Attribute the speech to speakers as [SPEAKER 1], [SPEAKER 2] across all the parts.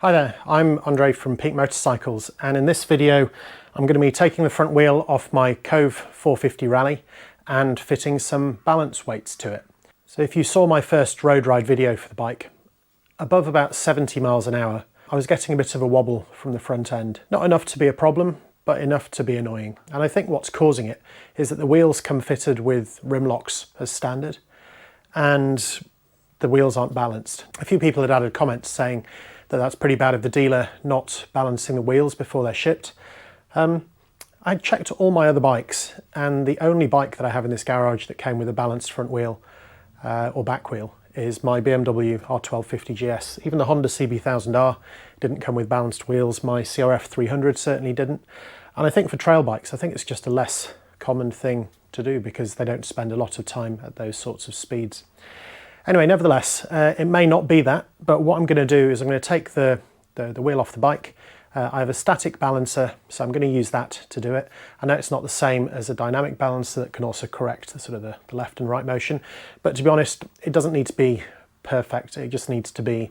[SPEAKER 1] Hi there, I'm Andre from Peak Motorcycles, and in this video I'm going to be taking the front wheel off my Kove 450 Rally and fitting some balance weights to it. So if you saw my first road ride video for the bike, above about 70 miles an hour I was getting a bit of a wobble from the front end. Not enough to be a problem, but enough to be annoying. And I think what's causing it is that the wheels come fitted with rim locks as standard and the wheels aren't balanced. A few people had added comments saying that that's pretty bad of the dealer not balancing the wheels before they're shipped. I checked all my other bikes, and the only bike that I have in this garage that came with a balanced front wheel or back wheel is my BMW R1250 GS. Even the Honda CB1000R didn't come with balanced wheels. My CRF 300 certainly didn't. And I think for trail bikes, I think it's just a less common thing to do because they don't spend a lot of time at those sorts of speeds. Anyway, nevertheless, it may not be that, but what I'm going to do is I'm going to take the wheel off the bike. I have a static balancer, so I'm going to use that to do it. I know it's not the same as a dynamic balancer that can also correct the left and right motion, but to be honest, it doesn't need to be perfect. It just needs to be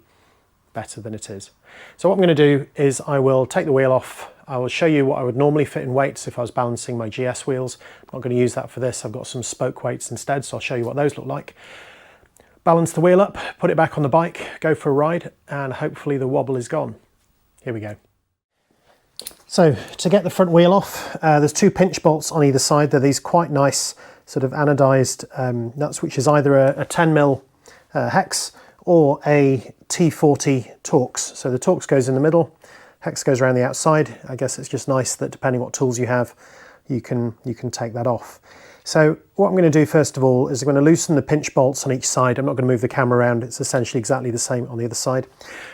[SPEAKER 1] better than it is. So what I'm going to do is I will take the wheel off. I will show you what I would normally fit in weights if I was balancing my GS wheels. I'm not going to use that for this. I've got some spoke weights instead, so I'll show you what those look like. Balance the wheel up, put it back on the bike, go for a ride, and hopefully the wobble is gone. Here we go. So to get the front wheel off, there's two pinch bolts on either side. They're these quite nice sort of anodized nuts, which is either a 10mm hex or a T40 Torx. So the Torx goes in the middle, hex goes around the outside. I guess it's just nice that depending what tools you have, you can take that off. So what I'm going to do first of all is I'm going to loosen the pinch bolts on each side. I'm not going to move the camera around. It's essentially exactly the same on the other side.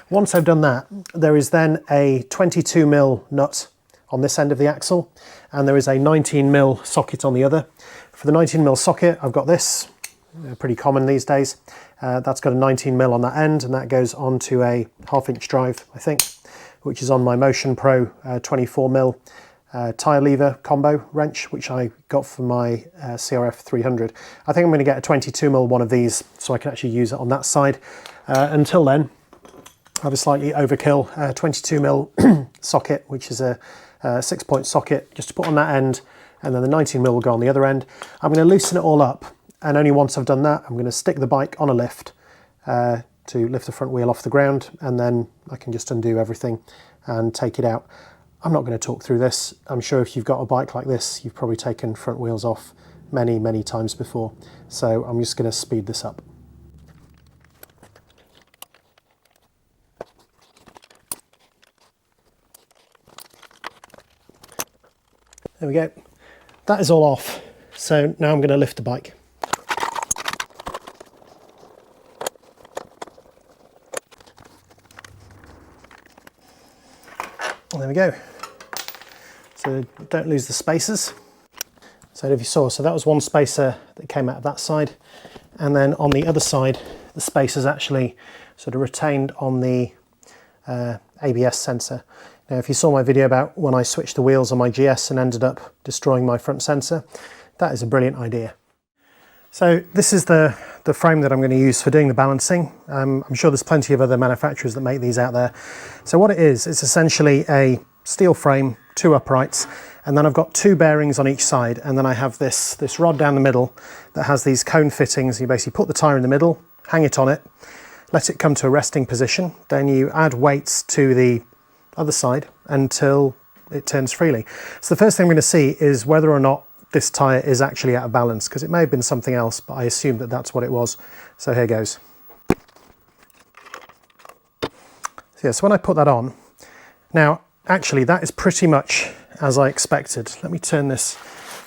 [SPEAKER 1] Once I've done that, there is then a 22mm nut on this end of the axle, and there is a 19mm socket on the other. For the 19mm socket, I've got this, pretty common these days. That's got a 19mm on that end, and that goes onto a 1/2" drive, I think, which is on my Motion Pro 24mm tyre lever combo wrench, which I got for my CRF 300. I think I'm going to get a 22mm one of these so I can actually use it on that side. Until then, I have a slightly overkill 22mm socket, which is a 6-point socket, just to put on that end, and then the 19mm will go on the other end. I'm going to loosen it all up, and only once I've done that, I'm going to stick the bike on a lift to lift the front wheel off the ground, and then I can just undo everything and take it out. I'm not going to talk through this. I'm sure if you've got a bike like this, you've probably taken front wheels off many, many times before. So I'm just going to speed this up. There we go. That is all off. So now I'm going to lift the bike. There we go. So don't lose the spacers. So if you saw, so that was one spacer that came out of that side, and then on the other side the spacer's actually sort of retained on the ABS sensor. Now if you saw my video about when I switched the wheels on my GS and ended up destroying my front sensor, that is a brilliant idea. So this is the frame that I'm going to use for doing the balancing. I'm sure there's plenty of other manufacturers that make these out there. So what it is, it's essentially a steel frame, two uprights, and then I've got two bearings on each side, and then I have this rod down the middle that has these cone fittings. You basically put the tyre in the middle, hang it on it, let it come to a resting position, then you add weights to the other side until it turns freely. So the first thing I'm going to see is whether or not this tyre is actually out of balance, because it may have been something else, but I assume that that's what it was. So here goes. So yeah, so when I put that on, now actually that is pretty much as I expected. Let me turn this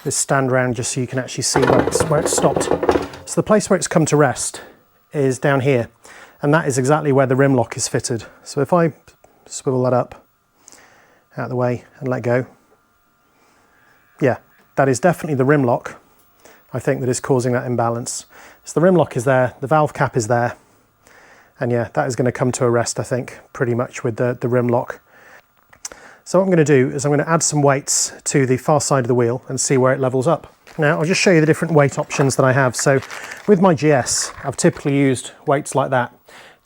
[SPEAKER 1] stand around just so you can actually see where it's stopped. So the place where it's come to rest is down here, and that is exactly where the rim lock is fitted. So if I swivel that up out of the way and let go, yeah, that is definitely the rim lock, I think, that is causing that imbalance. So the rim lock is there, the valve cap is there, and yeah, that is going to come to a rest, I think, pretty much with the rim lock. So what I'm going to do is I'm going to add some weights to the far side of the wheel and see where it levels up. Now I'll just show you the different weight options that I have. So with my GS, I've typically used weights like that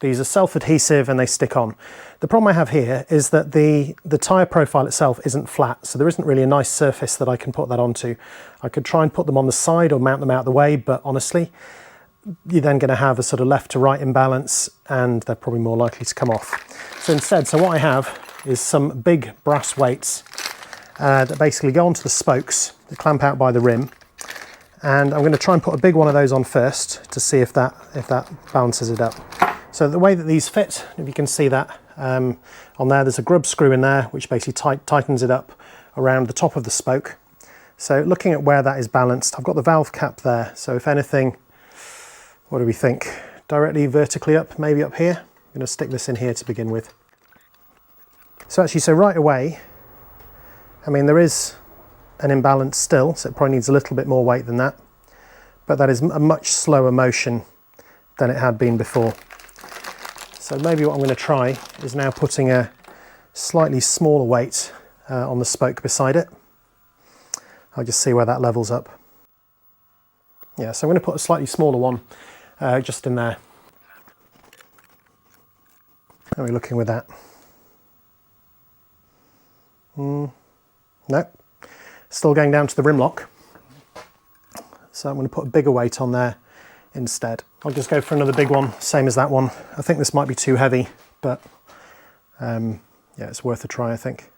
[SPEAKER 1] These are self-adhesive and they stick on. The problem I have here is that the tyre profile itself isn't flat, so there isn't really a nice surface that I can put that onto. I could try and put them on the side or mount them out of the way, but honestly, you're then going to have a sort of left to right imbalance and they're probably more likely to come off. So instead, what I have is some big brass weights that basically go onto the spokes that clamp out by the rim. And I'm going to try and put a big one of those on first to see if that balances it up. So the way that these fit, if you can see that on there, there's a grub screw in there which basically tightens it up around the top of the spoke. So looking at where that is balanced, I've got the valve cap there. So if anything, what do we think? Directly vertically up, maybe up here. I'm going to stick this in here to begin with. So actually, so right away, I mean, there is an imbalance still, so it probably needs a little bit more weight than that. But that is a much slower motion than it had been before. So maybe what I'm going to try is now putting a slightly smaller weight on the spoke beside it. I'll just see where that levels up. Yeah, so I'm going to put a slightly smaller one just in there. How are we looking with that? No, still going down to the rim lock. So I'm going to put a bigger weight on there instead. I'll just go for another big one, same as that one. I think this might be too heavy, but yeah, it's worth a try, I think.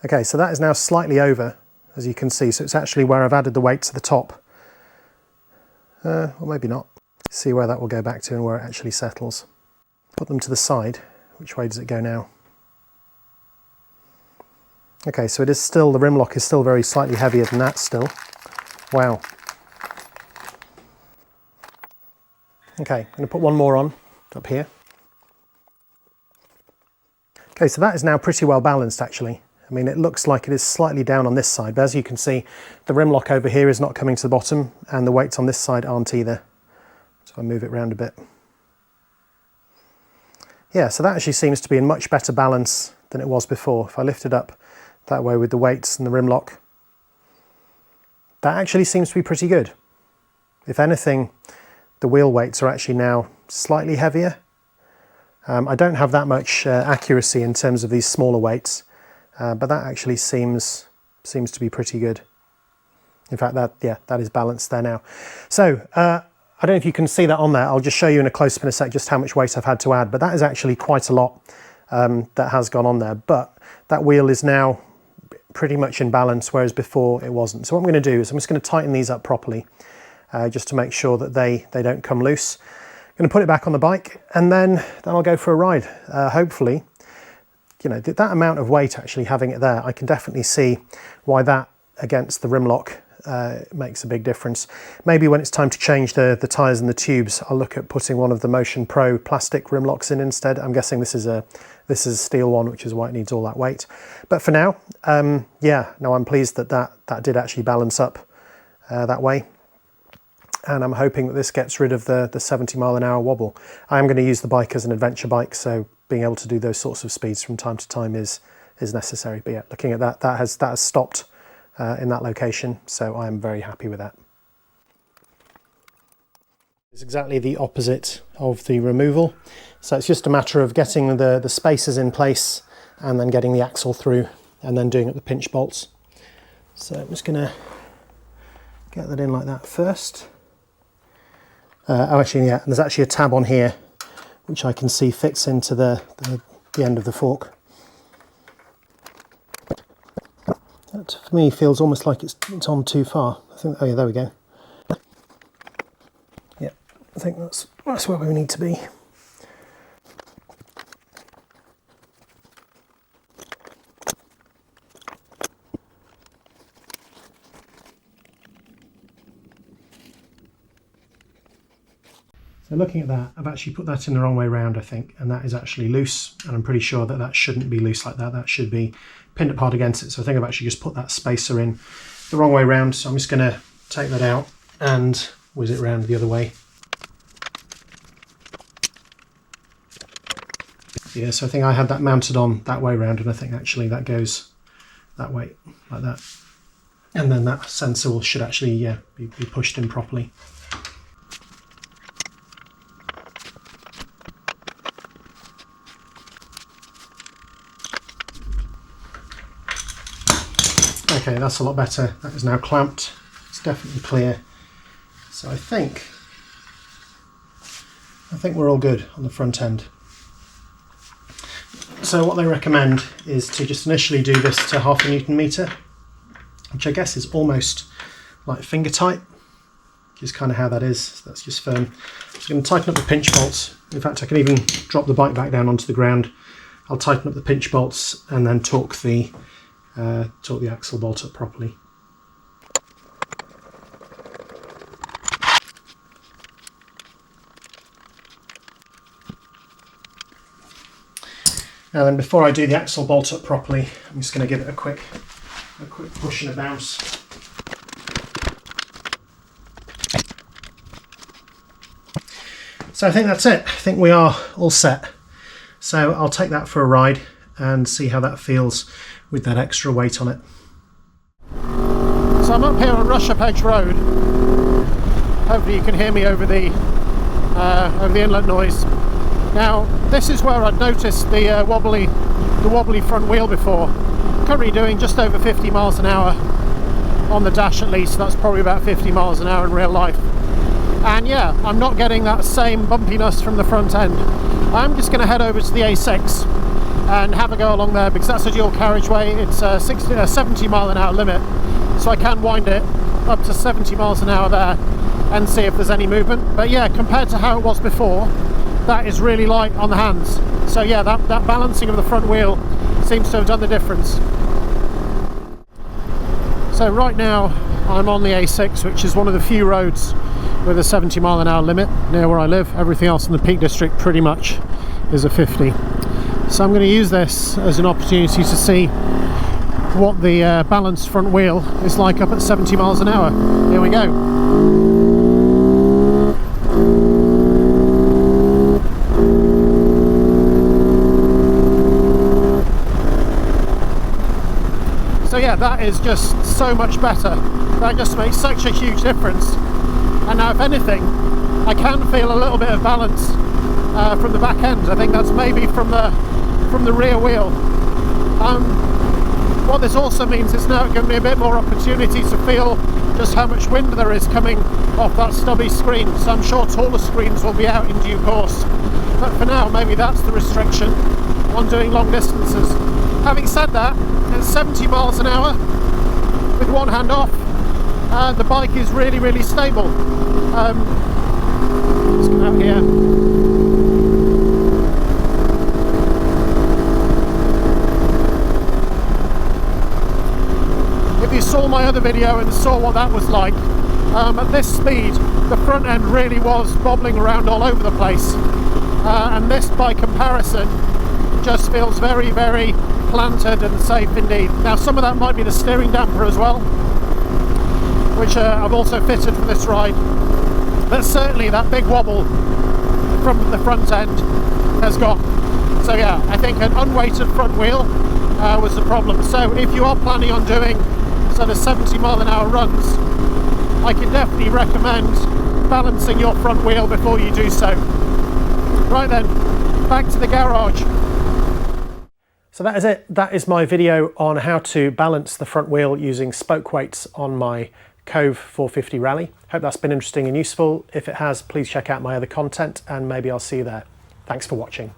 [SPEAKER 1] Okay, so that is now slightly over, as you can see. So it's actually where I've added the weight to the top. Or maybe not. See where that will go back to and where it actually settles. Put them to the side. Which way does it go now? Okay, so it is still, the rim lock is still very slightly heavier than that still. Wow. Okay, I'm going to put one more on up here. Okay, so that is now pretty well balanced actually. I mean, it looks like it is slightly down on this side, but as you can see, the rim lock over here is not coming to the bottom and the weights on this side aren't either. So I move it around a bit. Yeah, so that actually seems to be in much better balance than it was before. If I lift it up that way with the weights and the rim lock, that actually seems to be pretty good. If anything, the wheel weights are actually now slightly heavier. I don't have that much accuracy in terms of these smaller weights, but that actually seems to be pretty good. In fact, that is balanced there now. So I don't know if you can see that on there. I'll just show you in a close-up in a sec just how much weight I've had to add, but that is actually quite a lot that has gone on there. But that wheel is now pretty much in balance, whereas before it wasn't. So what I'm going to do is I'm just going to tighten these up properly, just to make sure that they don't come loose. I'm going to put it back on the bike and then I'll go for a ride. Hopefully, you know, that amount of weight actually having it there, I can definitely see why that against the rim lock makes a big difference. Maybe when it's time to change the tyres and the tubes, I'll look at putting one of the Motion Pro plastic rim locks in instead. I'm guessing this is a steel one, which is why it needs all that weight. But for now, yeah, no, I'm pleased that did actually balance up that way. And I'm hoping that this gets rid of the 70-mile-an-hour wobble. I am going to use the bike as an adventure bike, so being able to do those sorts of speeds from time to time is necessary. But yeah, looking at that has stopped in that location, so I am very happy with that. It's exactly the opposite of the removal. So it's just a matter of getting the spacers in place and then getting the axle through and then doing up the pinch bolts. So I'm just going to get that in like that first. Oh, actually, yeah, there's actually a tab on here which I can see fits into the end of the fork. That for me feels almost like it's on too far. I think, oh yeah, there we go. Yeah, I think that's where we need to be. So looking at that, I've actually put that in the wrong way round, I think, and that is actually loose, and I'm pretty sure that shouldn't be loose like that. That should be pinned up hard against it. So I think I've actually just put that spacer in the wrong way round. So I'm just going to take that out and whiz it round the other way. Yeah, so I think I had that mounted on that way round, and I think actually that goes that way, like that. And then that sensor should actually, yeah, be pushed in properly. Okay, that's a lot better. That is now clamped. It's definitely clear. So I think we're all good on the front end. So what they recommend is to just initially do this to 0.5 Newton meter, which I guess is almost like finger tight, which is kind of how that is. So that's just firm. I'm just going to tighten up the pinch bolts. In fact, I can even drop the bike back down onto the ground. I'll tighten up the pinch bolts and then torque the axle bolt up properly. Now then, before I do the axle bolt up properly, I'm just going to give it a quick push and a bounce. So I think that's it. I think we are all set. So I'll take that for a ride and see how that feels with that extra weight on it. So I'm up here on Rushup Edge Road. Hopefully you can hear me over the inlet noise. Now this is where I'd noticed the wobbly front wheel before. Currently doing just over 50 miles an hour on the dash at least. That's probably about 50 miles an hour in real life. And yeah, I'm not getting that same bumpiness from the front end. I'm just going to head over to the A6 and have a go along there because that's a dual carriageway. It's a 70 mile an hour limit, so I can wind it up to 70 miles an hour there and see if there's any movement. But yeah, compared to how it was before, that is really light on the hands. So yeah, that balancing of the front wheel seems to have done the difference. So right now I'm on the A6, which is one of the few roads with a 70 mile an hour limit near where I live. Everything else in the Peak District pretty much is a 50. So I'm going to use this as an opportunity to see what the balanced front wheel is like up at 70 miles an hour. Here we go. So yeah, that is just so much better. That just makes such a huge difference. And now if anything, I can feel a little bit of balance from the back end. I think that's maybe from the rear wheel. What this also means is now giving me a bit more opportunity to feel just how much wind there is coming off that stubby screen. So I'm sure taller screens will be out in due course. But for now, maybe that's the restriction on doing long distances. Having said that, at 70 miles an hour with one hand off, the bike is really, really stable. Let's get out here. If you saw my other video and saw what that was like, at this speed, the front end really was bobbling around all over the place. And this, by comparison, just feels very, very planted and safe indeed. Now, some of that might be the steering damper as well, which I've also fitted for this ride, but certainly that big wobble from the front end has gone. So yeah, I think an unweighted front wheel was the problem. So if you are planning on doing sort of 70 mile an hour runs, I can definitely recommend balancing your front wheel before you do so. Right then, back to the garage. So that is it. That is my video on how to balance the front wheel using spoke weights on my Kove 450 Rally. Hope that's been interesting and useful. If it has, please check out my other content and maybe I'll see you there. Thanks for watching.